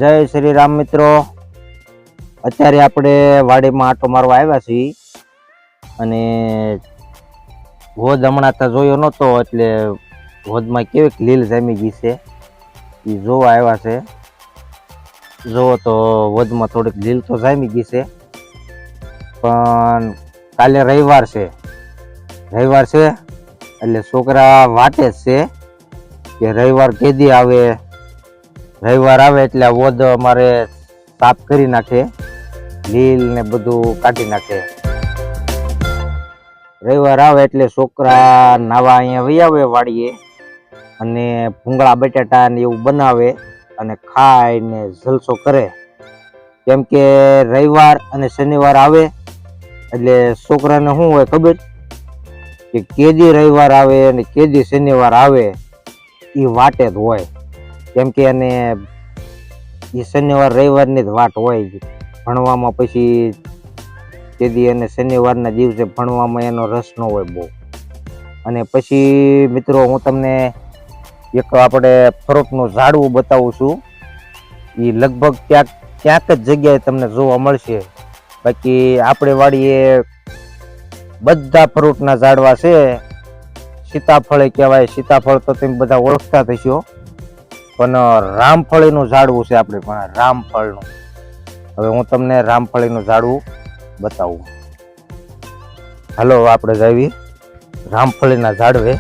જય શ્રી રામ મિત્રો। અત્યારે આપણે વાડીમાં આટો મારવા આવ્યા છીએ અને હોદ હમણાં તો જોયો નહોતો એટલે હોદમાં કેવી લીલ જામી ગઈ છે એ જોવા આવ્યા છે। જોવો તો હોદમાં થોડીક લીલ તો જામી ગઈ છે, પણ કાલે રવિવાર છે એટલે છોકરા વાટે જ છે કે રવિવાર કેદી આવે। રવિવાર આવે એટલે હોદ અમારે સાફ કરી નાખે, લીલ ને બધું કાઢી નાખે। રવિવાર આવે એટલે છોકરા નાવા અહીંયા વહી આવે વાડીએ અને ભૂંગળા બટાટા ને એવું બનાવે અને ખાઈને જલસો કરે। કેમ કે રવિવાર અને શનિવાર આવે એટલે છોકરાને શું હોય ખબર કે કેદી રવિવાર આવે અને કેદી શનિવાર આવે એ વાટે જ હોય। કેમ કે એને એ શનિવાર રવિવારની જ વાટ હોય ભણવામાં, પછી કેદી અને શનિવારના દિવસે ભણવામાં એનો રસ ન હોય બહુ। અને પછી મિત્રો હું તમને એક આપણે ફ્રૂટનું ઝાડવું બતાવું છું, એ લગભગ ક્યાંક જ જગ્યાએ તમને જોવા મળશે। બાકી આપણે વાડીએ બધા ફ્રૂટના ઝાડવા છે। સીતાફળ કહેવાય, સીતાફળ તો તમે બધા ઓળખતા થશો, પણ રામફળીનું ઝાડવું છે આપણે પણ રામફળનું। હવે હું તમને રામફળીનું ઝાડવું બતાવું, હાલો આપણે જાવી રામફળીના ઝાડવે।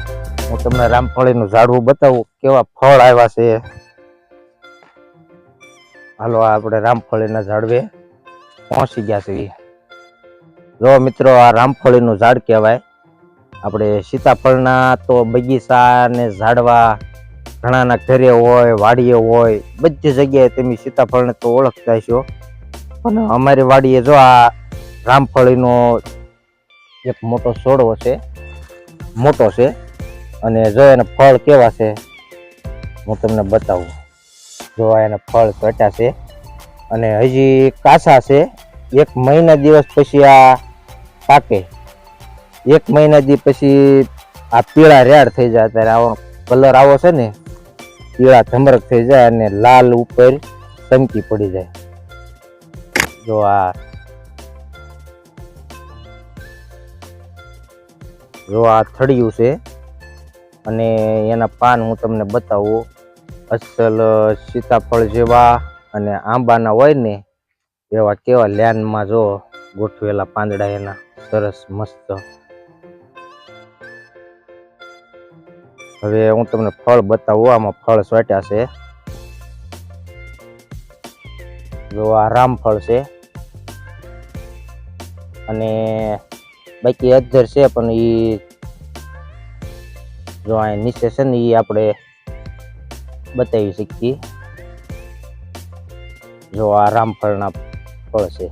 હું તમને રામફળીનું ઝાડવું બતાવું કેવા ફળ આવ્યા છે। હાલો આપણે રામફળીના ઝાડવે પહોંચી ગયા છીએ। જો મિત્રો આ રામફળીનું ઝાડ કહેવાય। આપણે સીતાફળના તો બગીચા ને ઝાડવા ઘણાના ઘરે હોય, વાડીએ હોય, બધી જગ્યાએ તમે સીતાફળને તો ઓળખતા હશો, પણ અમારી વાડીએ જો આ રામફળીનો એક મોટો છોડવો છે, મોટો છે, અને જો એના ફળ કેવા છે હું તમને બતાવું। જો એના ફળ ચોટ્યા છે અને હજી કાચા છે। 1 મહિના દિવસ પછી આ પાકે, 1 મહિના દી પછી આ પીળા રેડ થઈ જાય, ત્યારે આવો કલર આવો છે ને પીળા ધમરક થઈ જાય અને લાલ ઉપર ચમકી પડી જાય। જો આ થળિયું છે અને એના પાન હું તમને બતાવું, અસલ સીતાફળ જેવા અને આંબાના હોય ને એવા કેવા લાઈનમાં જો ગોઠવેલા પાંદડા એના સરસ મસ્ત। હવે હું તમને ફળ બતાવું, આમાં ફળ ચોટ્યા છે। જો આ રામફળ છે અને બાકી અધર છે, પણ એ જો આ નીચે છે ને એ આપણે બતાવી શકીએ। જો આ રામફળના ફળ છે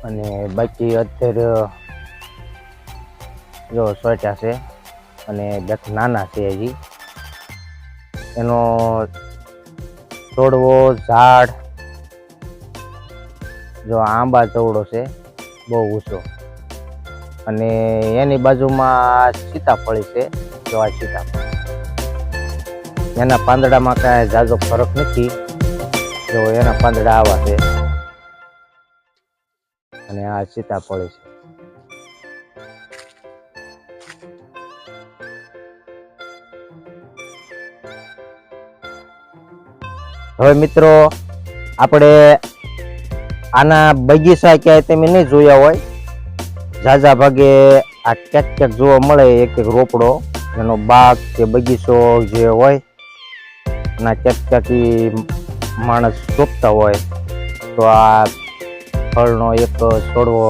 અને બાકી અધર જો ચોટ્યા છે અને બેક નાના છે હજી। એનો છોડવો ઝાડ જો આંબા ચવડો છે બહુ ઊંચો, અને એની બાજુમાં સીતાફળી છે। જો આ સીતાફળ, એના પાંદડામાં કાંઈ ઝાઝો ફરક નથી। જો એના પાંદડા આવા છે અને આ સીતાફળી છે। હવે મિત્રો આપણે આના બગીચા ક્યાંય તમે નહીં જોયા હોય, ઝાઝા ભાગે આ ક્યાંક જોવા મળે એક રોપડો, એનો બાગ કે બગીચો જે હોય ના ક્યાંક માણસ રોપતા હોય, તો આ ફળનો એક છોડવો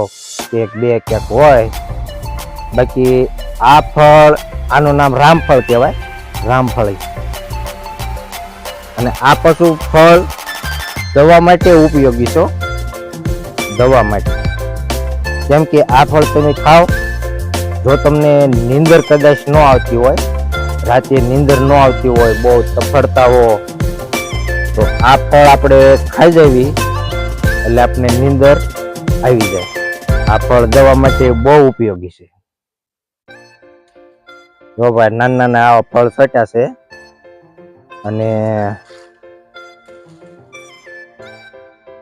કે 1-2 ક્યાંક હોય। બાકી આ ફળ, આનું નામ રામફળ કહેવાય, રામફળી। અને આ પાછું ફળ દવા માટે ઉપયોગી છે, દવા માટે। કેમ કે આ ફળ તમે ખાઓ, જો તમને નીંદર કદાચ ન આવતી હોય, રાતે નીંદર ન આવતી હોય, બહુ તફડતા હો, તો આ ફળ આપણે ખાઈ જવી એટલે આપણે નીંદર આવી જાય। આ ફળ દવા માટે બહુ ઉપયોગી છે। જો ભાઈ નાના નાના આવા ફળ છટ્યા છે અને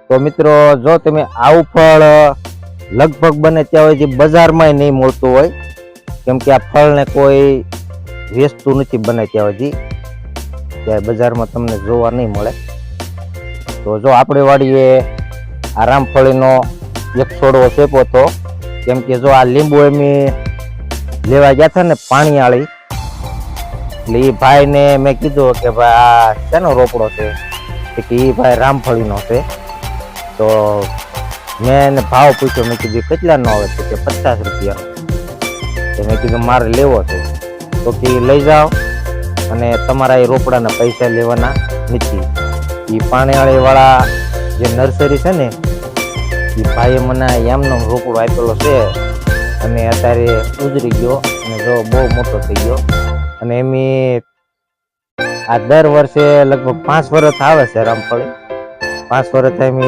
તો મિત્રો જો તમે આવું ફળ લગભગ બને ત્યાં સુધી બજારમાં નહીં મળતું હોય, કેમ કે આ ફળને કોઈ વેચતું નથી બને ત્યાં સુધી, ત્યાં બજારમાં તમને જોવા નહીં મળે. તો જો આપણી વાડીએ આ રામફળીનો એક છોડવો શેપો હતો, કેમ કે જો આ લીંબુ એમ લેવા ગયા હતા ને પાણીયાળી, એટલે એ ભાઈને મેં કીધું કે ભાઈ આ શેનો રોપડો છે, કે એ ભાઈ રામફળીનો છે. તો મેં એને ભાવ પૂછ્યો, મેં કીધું કેટલાનો આવે છે, કે 50 રૂપિયાનો. તો મેં કીધું મારે લેવો છે. તો કે લઈ જાઓ અને તમારા એ રોપડાના પૈસા લેવાના નથી. એ પાણીવાળી વાળા જે નર્સરી છે ને, એ ભાઈએ મને એમનો રોપડો આપેલો છે અને અત્યારે ઉજરી ગયો અને જો બહુ મોટો થઈ ગયો. અને એમની આ દર વર્ષે લગભગ 5 વર્ષ આવે છે રામફળી. 5 વર્ષ એમ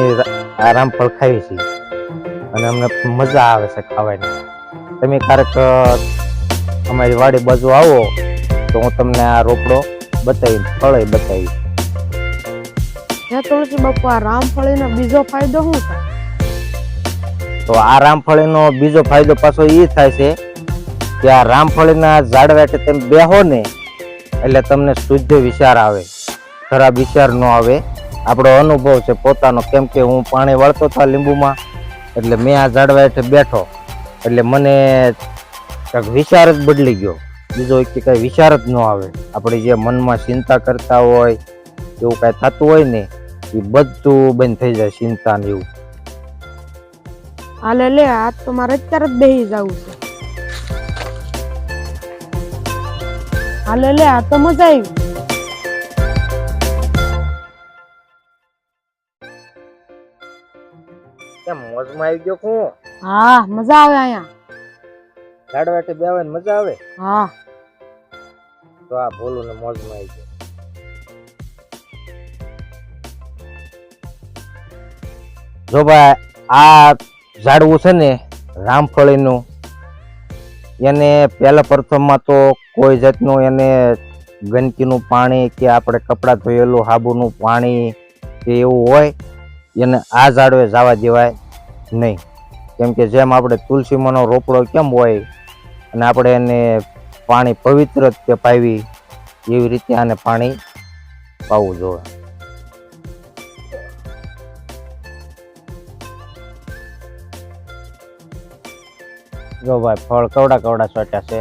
આ રામફળ ખાવી છે અને અમને મજા આવે છે ખાવાની. તમે ક્યારેક અમારી વાડી બાજુ આવો તો હું તમને આ રોપડો બતાવીશ, ફળ બતાવીશ. તુલસી બાપુ, આ રામફળીનો બીજો ફાયદો શું થાય? તો આ રામફળીનો બીજો ફાયદો પાછો એ થાય છે કે આ રામફળીના ઝાડવા તમે બેહો ને એટલે તમને શુદ્ધ વિચાર આવે, ખરાબ વિચાર ન આવે. આપણો અનુભવ છે પોતાનો, કેમ કે હું પાણી વાળતો હતો લીંબુમાં, એટલે મેં આ ઝાડવા હેઠે બેઠો એટલે મને કંઈક વિચાર જ બદલી ગયો. બીજો કઈ વિચાર જ ન આવે. આપણે જે મનમાં ચિંતા કરતા હોય એવું કઈ થતું હોય ને, એ બધું બંધ થઈ જાય, ચિંતા ને એવું. હાલે લે, આજ તો મારે અત્યારે જ બેસી જવું છે. હાલે લે, આ તો મજા આવી. કેમ મોજમાં આવી ગયો હું? હા, મજા આવે અહીંયા. ઝાડવા હેઠે બેહવાની મજા આવે. હા, તો આ ભોલું ને મોજમાં આવી ગયો. જો ભાઈ આ ઝાડવું છે ને રામફળીનું, એને પહેલા પ્રથમમાં તો કોઈ જાતનું એને ગંદકીનું પાણી કે આપણે કપડાં ધોયેલું સાબુનું પાણી કે એવું હોય એને આ ઝાડવે જવા દેવાય નહીં. કેમ કે જેમ આપણે તુલસીમાંનો રોપડો કેમ હોય અને આપણે એને પાણી પવિત્ર રીતે પાવી, એવી રીતે આને પાણી પાવું જોઈએ. જો ભાઈ ફળ કવડા કવડા ચોટ્યા છે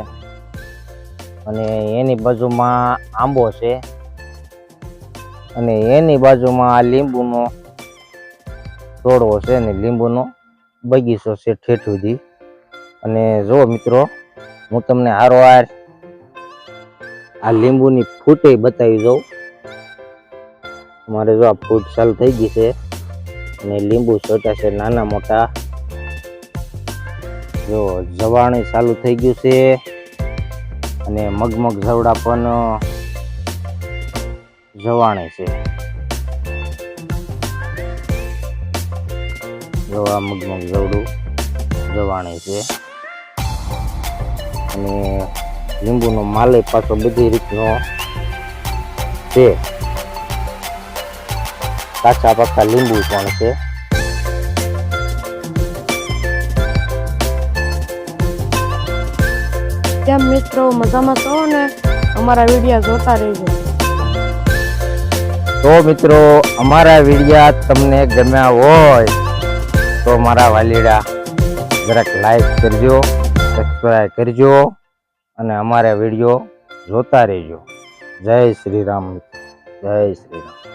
અને એની બાજુમાં આંબો છે અને એની બાજુમાં આ લીંબુનો છોડવો છે ને લીંબુનો બગીચો છે ઠેઠ સુધી. અને જો મિત્રો, હું તમને હારોહાર આ લીંબુની ફૂટે બતાવી દઉં. મારે જો આ ફૂટ ચાલુ થઈ ગઈ છે અને લીંબુ ચોટ્યા છે નાના મોટા. જો જવાણી ચાલુ થઈ ગયું છે અને મગમગ જવડા પણ જવાણી છે. જો આ મગમગ જવડું જવાણી છે અને લીંબુનો માલે પાછો બધી રીતનો છે. કાચા પાકા લીંબુ પણ છે. કેમ મિત્રો, મજામાં છો ને? અમારા વિડીયો જોતા રહેજો. તો મિત્રો, અમારા વિડીયા તમને ગમ્યા હોય તો મારા વાલીડા જરાક લાઈક કરજો, સબસ્ક્રાઈબ કરજો અને અમારા વિડીયો જોતા રહેજો. જય શ્રી રામ, જય શ્રી રામ.